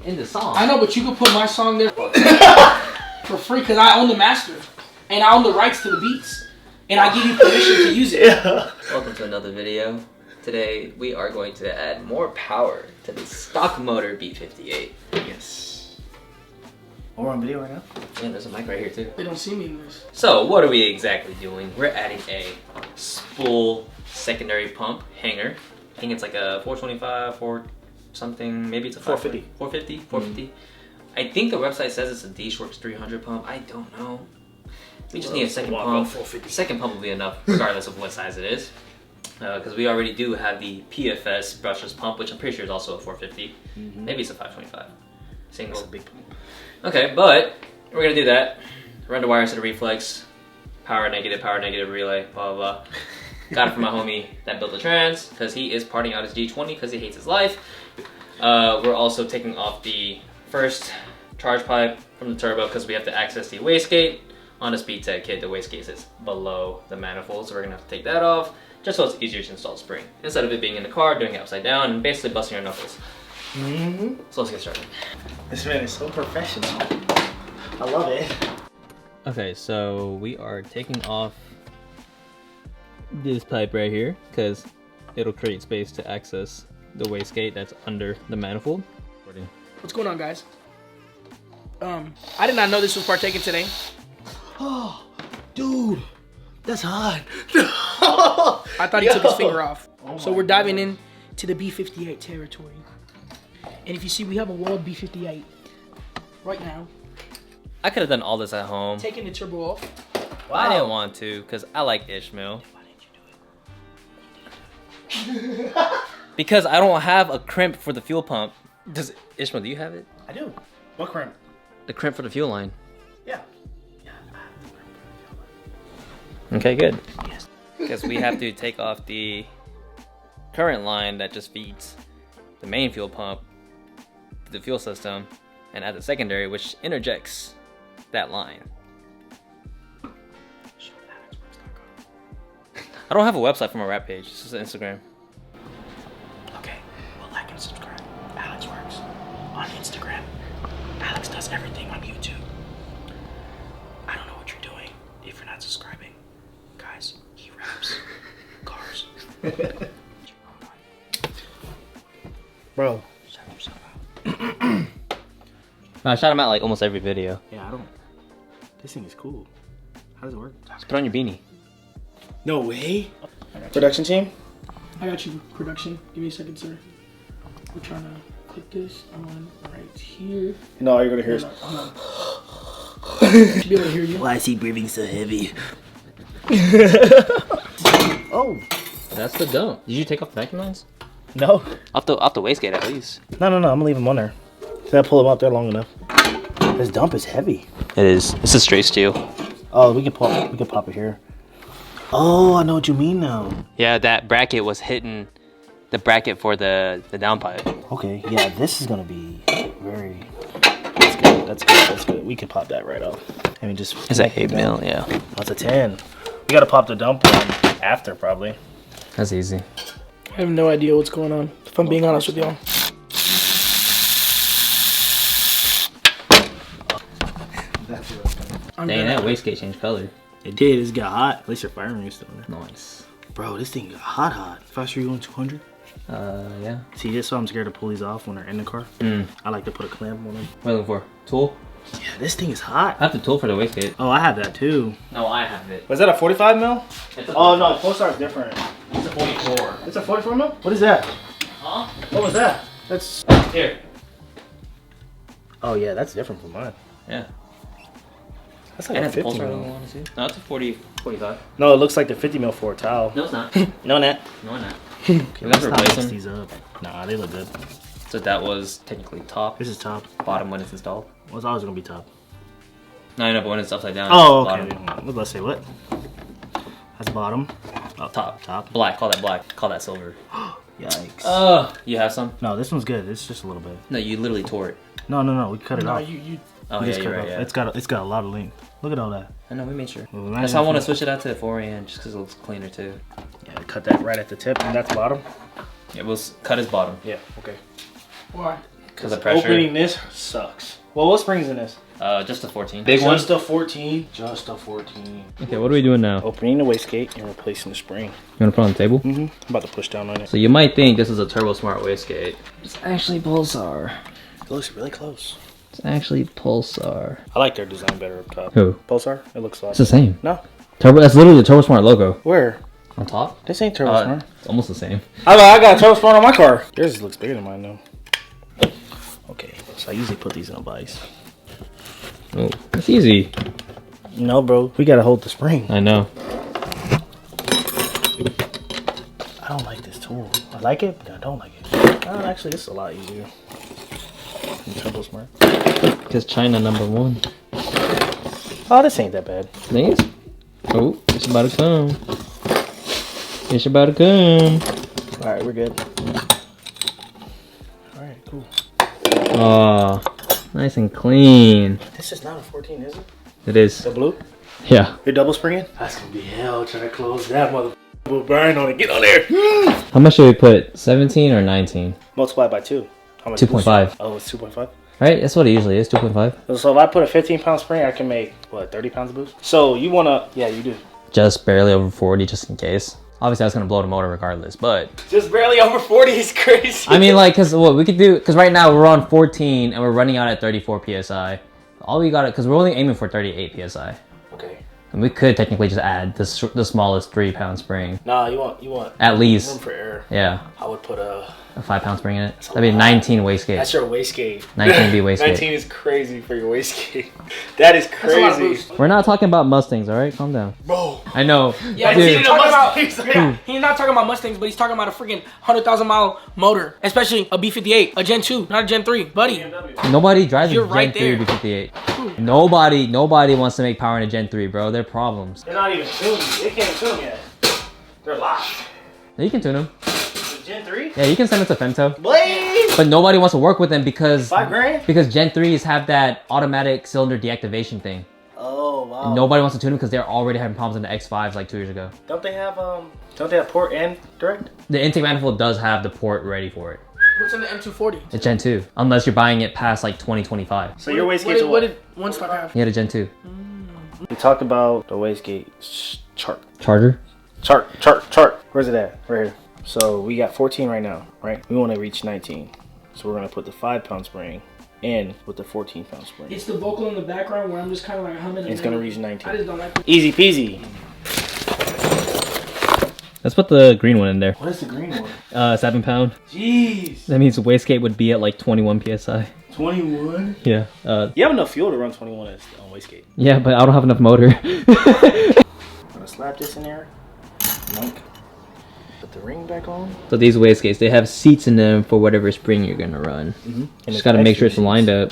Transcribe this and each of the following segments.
in the song. I know, but you can put my song there for free because I own the master and I own the rights to the beats, and I give you permission to use it. Yeah. Welcome to another video. Today we are going to add more power to the stock motor B58. Yes. Oh, we're on video right now? Yeah, there's a mic right here too. They don't see me in this. So what are we exactly doing? We're adding a spool secondary pump hanger. I think it's like a 425 or something. Maybe it's a 450. 450. 450. I think the website says it's a D-Shorts 300 pump. I don't know. We just need a second pump. Second pump will be enough, regardless of what size it is. Because we already do have the PFS brushless pump, which I'm pretty sure is also a 450. Maybe it's a 525. Single. That's a big pump. Okay, but we're gonna do that. Run the wires to the reflex. Power negative relay, blah, blah, blah. Got it from my homie that built the trans, because he is parting out his G20 because he hates his life. We're also taking off the first charge pipe from the turbo because we have to access the wastegate. On the Speedtech kit, the wastegate sits below the manifold, so we're gonna have to take that off, just so it's easier to install the spring. Instead of it being in the car, doing it upside down, and basically busting your knuckles. So let's get started. This man is so professional. I love it. Okay, so we are taking off this pipe right here because it'll create space to access the wastegate that's under the manifold. What's going on, guys? I did not know this was partaken today. Oh, dude, that's hot. I thought he took his finger off. So we're diving in to the B58 territory. And if you see, we have a walled B58 right now. I could have done all this at home. Taking the turbo off. Wow. I didn't want to because I like Ishmael. Why didn't you do it? Because I don't have a crimp for the fuel pump. Does Ishmael, do you have it? I do. What crimp? The crimp for the fuel line. Yeah. Okay, good. Yes. Because we have to take off the current line that just feeds the main fuel pump to the fuel system and add the secondary, which interjects that line. I don't have a website for my rap page. It's just an Instagram. Okay, well, like and subscribe. Alex works on Instagram. Alex does everything on YouTube. I don't know what you're doing if you're not subscribing. Guys, he raps cars. Bro, shout yourself out. I shout him out like almost every video. Yeah, I don't. This thing is cool. How does it work? Just put on your beanie. No way. Production team? I got you, production. Give me a second, sir. We're trying to click this on right here. No, all you're gonna hear is. Should be able to hear you. Why is he breathing so heavy? Oh. That's the dump. Did you take off the vacuum lines? No. Off the wastegate at least. No. I'm gonna leave them on there. So I pull them out there long enough. This dump is heavy. It is. This is straight steel. Oh, we can pop it here. Oh, I know what you mean now. Yeah, that bracket was hitting the bracket for the downpipe. Okay, yeah, this is gonna be very. That's good. That's good. We can pop that right off. I mean, just. It's a 8 mil, yeah. That's a 10. We gotta pop the dump one after, probably. That's easy. I have no idea what's going on, if I'm being honest with y'all. Dang, that wastegate changed color. It did. It's got hot. At least your firing is still in there. Nice. Bro, this thing got hot. Faster you going 200? Yeah. See, that's why I'm scared to pull these off when they're in the car. I like to put a clamp on them. What are you looking for? Tool? Yeah, this thing is hot. I have the tool for the wastegate. Oh, I have that too. No, I have it. Was that a 45 mil? Oh no, Pulsar is different. It's a 44. It's a 44 mil? What is that? Huh? What was that? That's. Here. Oh yeah, that's different from mine. Yeah. That's like And a it's a 50 pulsar mil. I want to see. No, it's a 45. No, it looks like the 50 mil for a towel. No, it's not. No, Nat. No, not. Okay, We have to replace them. these up. Nah, they look good. So that was technically top. This is top. Bottom when it's installed. Well, it's always gonna be top. No, I know, but when it's upside down. Oh, it's okay. bottom. I was about to say what? That's bottom. Oh, Top. Top. Black. Call that black. Call that silver. Yikes. You have some? No, this one's good. It's just a little bit. No, you literally tore it. No. We cut it No, off. you Oh, We yeah, just you're cut it right, off. yeah. It's got a lot of length. Look at all that. I know, we made sure. Well, That's why I want to switch it out to the 4AN, just because it looks cleaner too. Yeah, cut that right at the tip, and that's bottom. Yeah, we'll cut his bottom. Yeah. Okay. Why? Because of pressure. Opening this sucks. Well, what springs in this? Just a 14. Big one? Just a 14. Just a 14. Okay, what are we doing now? Opening the wastegate and replacing the spring. You want to put it on the table? Mm-hmm. I'm about to push down on it. So you might think this is a Turbo Smart wastegate. It's actually Pulsar. It looks really close. It's actually Pulsar. I like their design better up top. Who? Pulsar? It looks like. It's the same. No. Turbo. That's literally the Turbo Smart logo. Where? On top? This ain't Turbo Smart. It's almost the same. I got a Turbo Smart on my car. Yours looks bigger than mine though. Okay, so I usually put these in a vise. Oh, it's easy. No, bro. We gotta hold the spring. I know. I don't like this tool. I like it, but I don't like it. Actually, this is a lot easier. Turbo Smart. Because China #1. Oh, this ain't that bad. Thanks. Oh, it's about to come. It's about to come. Alright, we're good. Alright, cool. Oh, nice and clean. This is not a 14, is it? It is. The blue? Yeah. You're double springing? That's gonna be hell trying to close that mother. We'll burn on it. Get on there. How much should we put? 17 or 19? Multiply by 2. How much? 2.5. Oh, it's 2.5? Right? That's what it usually is, 2.5. So if I put a 15-pound spring, I can make, what, 30 pounds of boost? So you wanna, yeah, you do. Just barely over 40, just in case. Obviously, that's gonna blow the motor regardless, but Just barely over 40 is crazy. I mean, like, cause what we could do, cause right now we're on 14 and we're running out at 34 psi. All we got it, cause we're only aiming for 38 psi. Okay. And we could technically just add the smallest 3-pound spring. Nah, you want At least. room for error. Yeah. I would put a 5-pound spring in it. That'd be 19 wastegate. That's your wastegate. 19 be wastegate. 19 is crazy for your wastegate. That is crazy. We're not talking about Mustangs, all right? Calm down. Bro. I know. Yeah, Dude. he's talking about, he's not talking about Mustangs, but he's talking about a freaking 100,000-mile motor, especially a B58, a Gen 2, not a Gen 3, buddy. Nobody drives You're a Gen right 3 there. B58. Nobody wants to make power in a Gen 3, bro. They're problems. They're not even tuned. They can't tune yet. They're locked. You can tune them. The Gen 3? Yeah, you can send it to Femto. Blade! But nobody wants to work with them because $5 grand? because Gen 3s have that automatic cylinder deactivation thing. Oh, wow. And nobody wants to tune them because they're already having problems in the X5s like 2 years ago. Don't they have port and direct? The intake manifold does have the port ready for it. What's in the M240? It's Gen 2, unless you're buying it past like 2025. So your wastegate's what did one stock have? You had a Gen 2. We talked about the wastegate chart. Charger? Chart. Where's it at? Right here. So we got 14 right now, right? We want to reach 19. So we're going to put the 5-pound spring in with the 14-pound spring. It's the vocal in the background where I'm just kind of like humming. It's going to reach 19. I just don't like it. Easy peasy. Let's put the green one in there. What is the green one? 7-pound. Jeez. That means the wastegate would be at like 21 psi. 21? Yeah. You have enough fuel to run 21 on wastegate. Yeah, but I don't have enough motor. I'm going to slap this in there. Monk. Put the ring back on. So these wastegates, they have seats in them for whatever spring you're gonna run. Mm-hmm. Just gotta make sure it's lined up.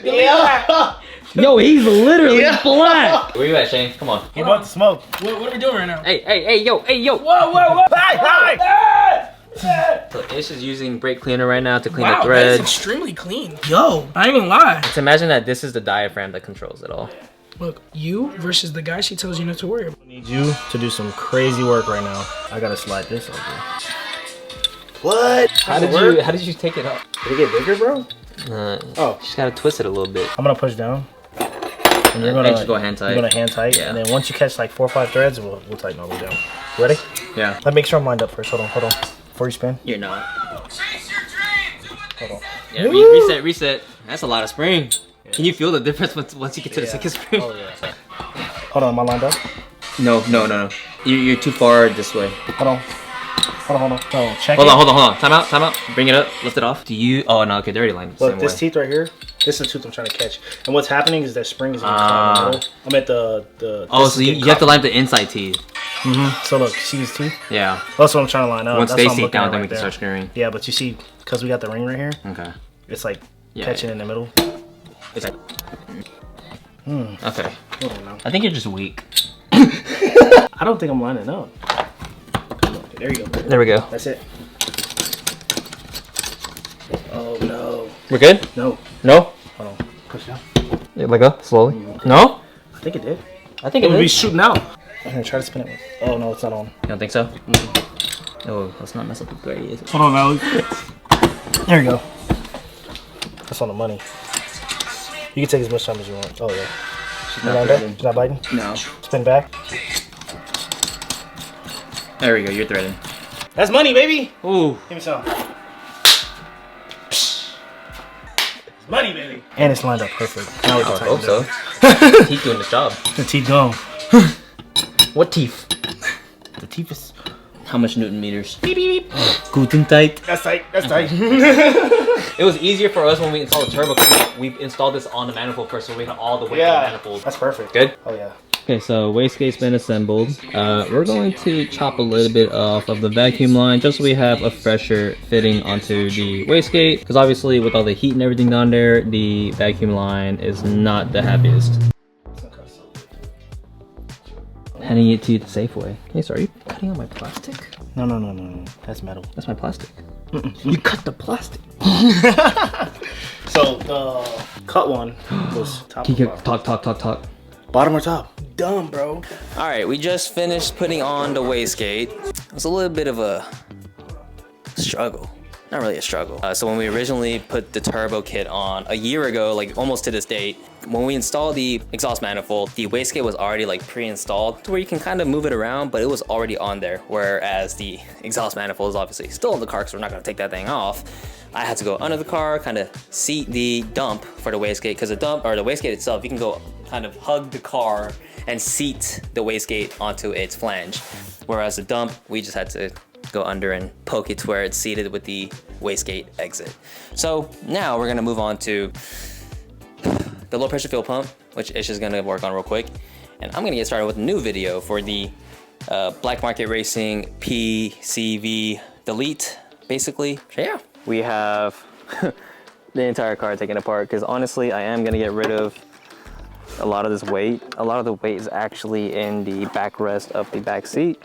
Yeah. Yo, he's literally black. Where you at, Shane? Come on. He wants to smoke. What are we doing right now? Hey, yo. Whoa. Hey. So Ish is using brake cleaner right now to clean Wow, the that is threads. extremely clean. Yo, I ain't gonna lie. So imagine that this is the diaphragm that controls it all. Look, you versus the guy she tells you not to worry about. I need you to do some crazy work right now. I gotta slide this over. What? How did you take it up? Did it get bigger, bro? Oh, just gotta twist it a little bit. I'm gonna push down. And you're And gonna just go hand tight. You're gonna hand tight. Yeah. And then once you catch like 4 or 5 threads, we'll tighten all the way down. Ready? Yeah. Let me make sure I'm lined up first. Hold on. Before you spin. You're not. Hold on. Yeah, reset. That's a lot of spring. Yeah. Can you feel the difference once you get to the second spring? Oh yeah. Hold on, am I lined up? No. You're too far this way. Hold on. No, check Hold on. Time out. Bring it up. Lift it off. Do you? Oh no. Okay, they're already lined. Look, this teeth right here. This is the tooth I'm trying to catch. And what's happening is that spring is in the middle. I'm at the. Oh, so you have to line the inside teeth. So look, see these teeth? Yeah. That's what I'm trying to line up. Once That's they what I'm sink looking down, at then we right can there. start screwing. Yeah, but you see, because we got the ring right here, Okay. it's like Yeah, catching in the middle. It's like. Okay. Hold on now. I think you're just weak. I don't think I'm lining up. There you go. There we go. That's it. Oh no. We're good? No. No? Hold on. Push down. Yeah, let go slowly. No? I think it did. I think It would be is. shooting out. I'm gonna try to spin it. Oh no, it's not on. You don't think so? Oh, let's not mess up the thread. Is it? Hold on, Alex. There you go. That's on the money. You can take as much time as you want. Oh yeah. She's not biting? She's not biting? No. Spin back. There we go. You're threading. That's money, baby. Ooh. Give me some. It's money, baby. And it's lined up perfect. Now we can I tighten hope it up. so. Teeth doing this job. The teeth gone. What teeth? The teeth is. How much Newton meters? Beep, beep, beep. Guten tight. That's tight. That's tight. It was easier for us when we installed the turbo because we installed this on the manifold first, so we had all the weight on the manifold. That's perfect. Good? Oh yeah. Okay, so wastegate's been assembled. We're going to chop a little bit off of the vacuum line just so we have a fresher fitting onto the wastegate. Because obviously with all the heat and everything down there, the vacuum line is not the happiest. Handing it to you the safe way. Hey, sorry, are you cutting out my plastic? No. That's metal. That's my plastic. You cut the plastic. So the cut one was top. Talk. Bottom or top? Dumb, bro. All right, we just finished putting on the wastegate. It was a little bit of a struggle. Not really a struggle. So when we originally put the turbo kit on a year ago, like almost to this date, when we installed the exhaust manifold, the wastegate was already like pre-installed to where you can kind of move it around, but it was already on there. Whereas the exhaust manifold is obviously still in the car because we're not gonna take that thing off. I had to go under the car, kind of seat the dump for the wastegate because the dump or the wastegate itself, you can go kind of hug the car and seat the wastegate onto its flange. Whereas the dump, we just had to go under and poke it to where it's seated with the wastegate exit. So now we're gonna move on to the low pressure fuel pump, which Ish is gonna work on real quick. And I'm gonna get started with a new video for the Black Market Racing PCV Delete, basically. So yeah, we have the entire car taken apart because honestly, I am gonna get rid of a lot of this weight. A lot of the weight is actually in the backrest of the back seat.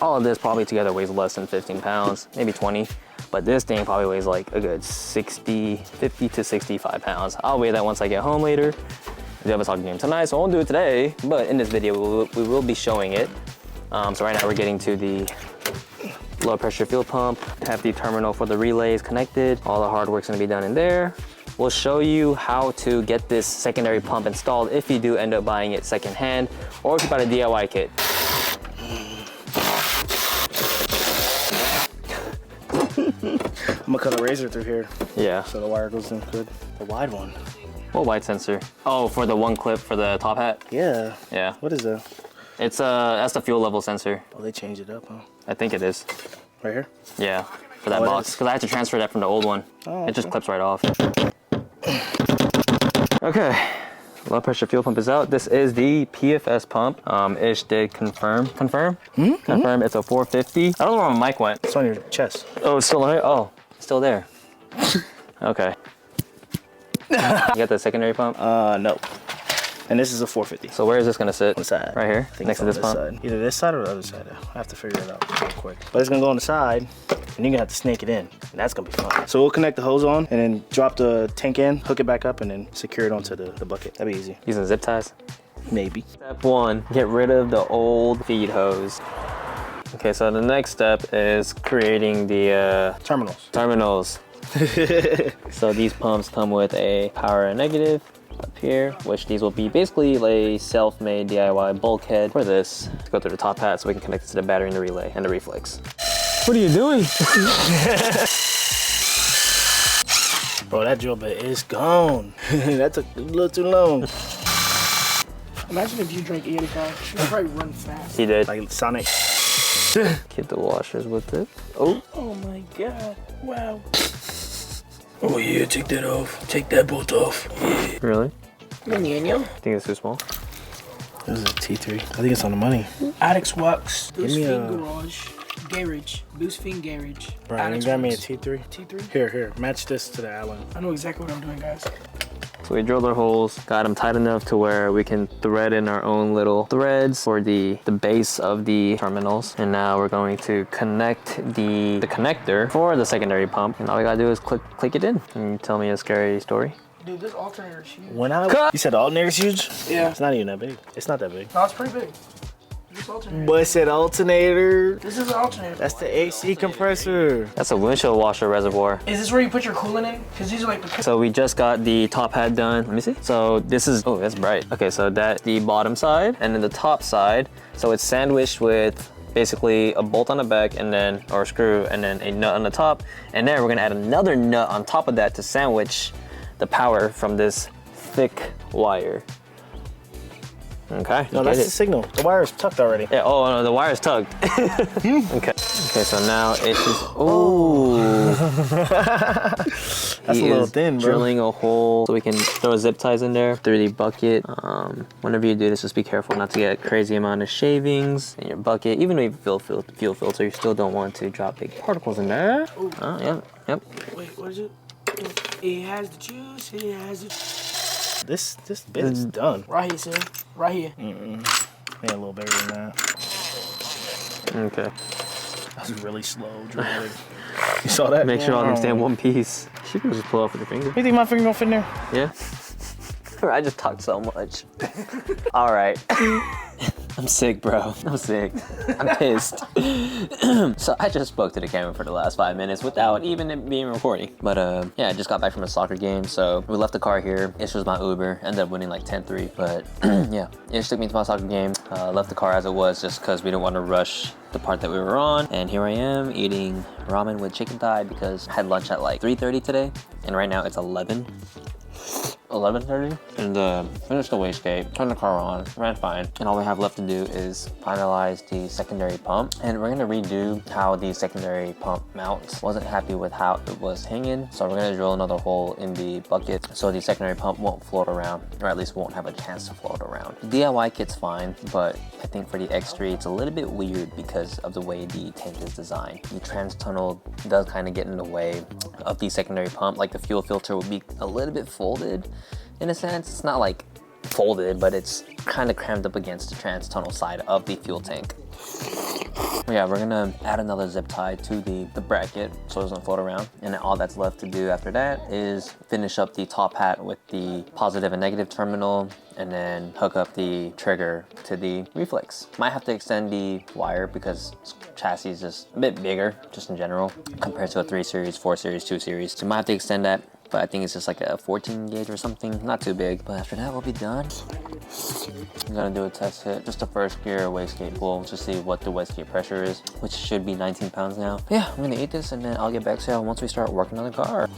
All of this probably together weighs less than 15 pounds, maybe 20. But this thing probably weighs like a good 50 to 65 pounds. I'll weigh that once I get home later. We have a talking game tonight, so I won't do it today. But in this video, we will be showing it. So right now we're getting to the low pressure fuel pump. Have the terminal for the relays connected. All the hard work's gonna be done in there. We'll show you how to get this secondary pump installed if you do end up buying it secondhand, or if you buy a DIY kit. I'm gonna cut a razor through here. Yeah. So the wire goes in good. The wide one. What wide sensor? Oh, for the one clip for the top hat? Yeah. Yeah. What is that? It's that's the fuel level sensor. Oh, they changed it up, huh? I think it is. Right here? Yeah, for that box. Because I had to transfer that from the old one. Oh, It just clips right off. Okay. Low pressure fuel pump is out. This is the PFS pump. Ish did confirm. Confirm? Confirm. It's a 450. I don't know where my mic went. It's on your chest. Oh, it's still there? Oh, it's still there. Okay. You got the secondary pump? No. And this is a 450. So where is this gonna sit? On the side. Right here? I think Next it's to on this this pump? side. Either this side or the other side. I have to figure it out real quick. But it's gonna go on the side, and you're gonna have to snake it in. And that's gonna be fun. So we'll connect the hose on, and then drop the tank in, hook it back up, and then secure it onto the bucket. That'd be easy. Using zip ties? Maybe. Step one, get rid of the old feed hose. Okay, so the next step is creating the terminals. So these pumps come with a power and negative up here, which these will be basically a self-made DIY bulkhead for this to go through the top hat so we can connect it to the battery and the relay and the reflex. What are you doing? Bro, that drill bit is gone. That took a little too long. Imagine if you drank 85. She'd probably run fast. He did. Like Sonic. Get the washers with it. Oh. Oh my god. Wow. Oh yeah, take that off. Take that bolt off. Yeah. Really? Daniel. I think it's too small. This is a T3. I think it's on the money. Addicts Wax. Give Boost me Fin a- Garage. Boost Fin Garage. Brian, you Addicts got me a Wax. T3? T3? Here. Match this to the Allen. I know exactly what I'm doing, guys. So we drilled our holes, got them tight enough to where we can thread in our own little threads for the base of the terminals. And now we're going to connect the connector for the secondary pump. And all we gotta do is click it in. Can you tell me a scary story? Dude, this alternator is huge. You said the alternator's huge? Yeah. It's not even that big. It's not that big. No, it's pretty big. alternator. What's that alternator? This is an alternator. That's the AC compressor. That's a windshield washer reservoir. Is this where you put your coolant in? Because these are like the... So we just got the top hat done. Let me see. So this is, oh, that's bright. Okay, so that's the bottom side and then the top side. So it's sandwiched with basically a bolt on the back and then, or a screw, and then a nut on the top. And then we're gonna add another nut on top of that to sandwich the power from this thick wire. Okay. No, that's the signal. The wire is tucked already. Yeah, oh no, the wire is tugged. Okay. Okay, so now it's just, oh. That's a little thin, bro. Drilling a hole so we can throw zip ties in there through the bucket. Whenever you do this, just be careful not to get a crazy amount of shavings in your bucket. Even though you have fuel filter, you still don't want to drop big particles in there. Yep. Wait, what is it? It has the juice, it has the... This bit is done. Right here, sir. Right here. Maybe a little bigger than that. Okay. That's really slow drilling. You saw that? Make sure all of them stay in one piece. You can just pull off with your finger. You think my finger gonna fit in there? Yeah. I just talked so much. All right. I'm sick, bro. I'm sick. I'm pissed. So I just spoke to the camera for the last 5 minutes without even it being recording. But yeah, I just got back from a soccer game. So we left the car here. Ish was my Uber. Ended up winning like 10-3. But yeah, Ish took me to my soccer game. Left the car as it was just because we didn't want to rush the part that we were on. And here I am eating ramen with chicken thigh because I had lunch at like 3:30 today. And right now it's 11:30, and finished the wastegate, turned the car on, ran fine, and all we have left to do is finalize the secondary pump. And we're gonna redo how the secondary pump mounts. Wasn't happy with how it was hanging, so we're gonna drill another hole in the bucket so the secondary pump won't float around, or at least won't have a chance to float around. The DIY kit's fine, but I think for the X3 it's a little bit weird because of the way the tank is designed. The trans tunnel does kind of get in the way of the secondary pump. Like the fuel filter would be a little bit folded in a sense. It's not like folded, but it's kind of crammed up against the trans tunnel side of the fuel tank. Yeah, we're gonna add another zip tie to the bracket so it doesn't float around. And then all that's left to do after that is finish up the top hat with the positive and negative terminal, and then hook up the trigger to the reflex. Might have to extend the wire because chassis is just a bit bigger, just in general, compared to a 3 Series, 4 Series, 2 Series. So might have to extend that, but I think it's just like a 14 gauge or something, not too big. But after that, we'll be done. I'm gonna do a test hit, just a first gear wastegate pull to see what the wastegate pressure is, which should be 19 pounds now. Yeah, I'm gonna eat this and then I'll get back to you once we start working on the car.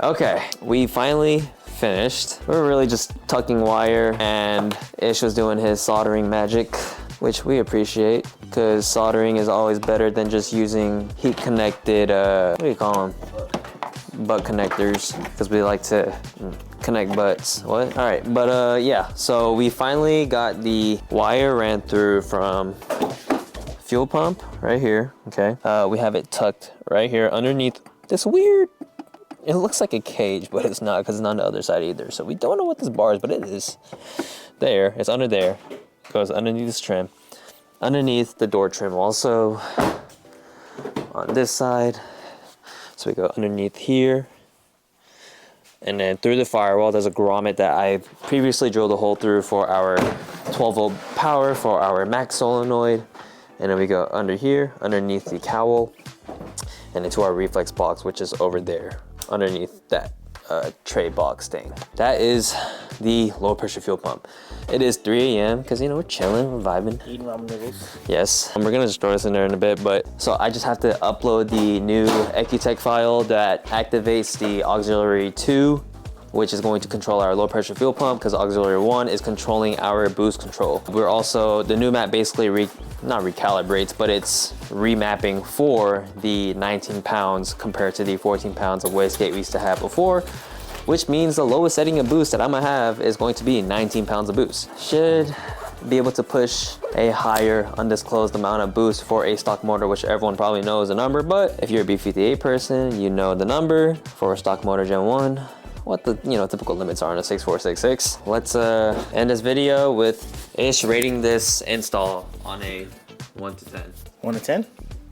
Okay, we finally finished. We were really just tucking wire and Ish was doing his soldering magic, which we appreciate because soldering is always better than just using heat connected, what do you call them? Butt connectors, because we like to connect butts. What? All right, but yeah, so we finally got the wire ran through from fuel pump right here. Okay, we have it tucked right here underneath this weird, it looks like a cage, but it's not because it's not on the other side either. So we don't know what this bar is, but it is there. It's under there. Goes underneath this trim, underneath the door trim, also on this side. So we go underneath here, and then through the firewall, there's a grommet that I previously drilled a hole through for our 12-volt power for our max solenoid. And then we go under here, underneath the cowl, and into our reflex box, which is over there, underneath that tray box thing. That is the low pressure fuel pump. It is 3 a.m. because, you know, we're chilling, we're vibing. Eating ramen noodles. Yes, and we're gonna just throw this in there in a bit, but so I just have to upload the new Ecutech file that activates the auxiliary 2, which is going to control our low pressure fuel pump, because auxiliary 1 is controlling our boost control. We're also, the new map basically not recalibrates, but it's remapping for the 19 pounds compared to the 14 pounds of wastegate we used to have before, which means the lowest setting of boost that I'm gonna have is going to be 19 pounds of boost. Should be able to push a higher undisclosed amount of boost for a stock motor, which everyone probably knows the number, but if you're a B58 person, you know the number for a stock motor Gen 1, what the, you know, typical limits are on a 6466. Let's end this video with Ish rating this install on a 1 to 10. 1 to 10?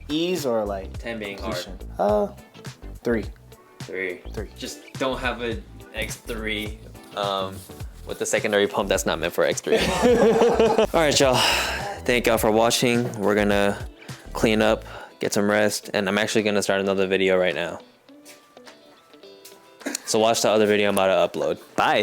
Ease or like? 10 being hard. 3. 3. Just don't have an X3 with the secondary pump that's not meant for X3. All right, y'all. Thank y'all for watching. We're gonna clean up, get some rest, and I'm actually gonna start another video right now. So watch the other video I'm about to upload. Bye.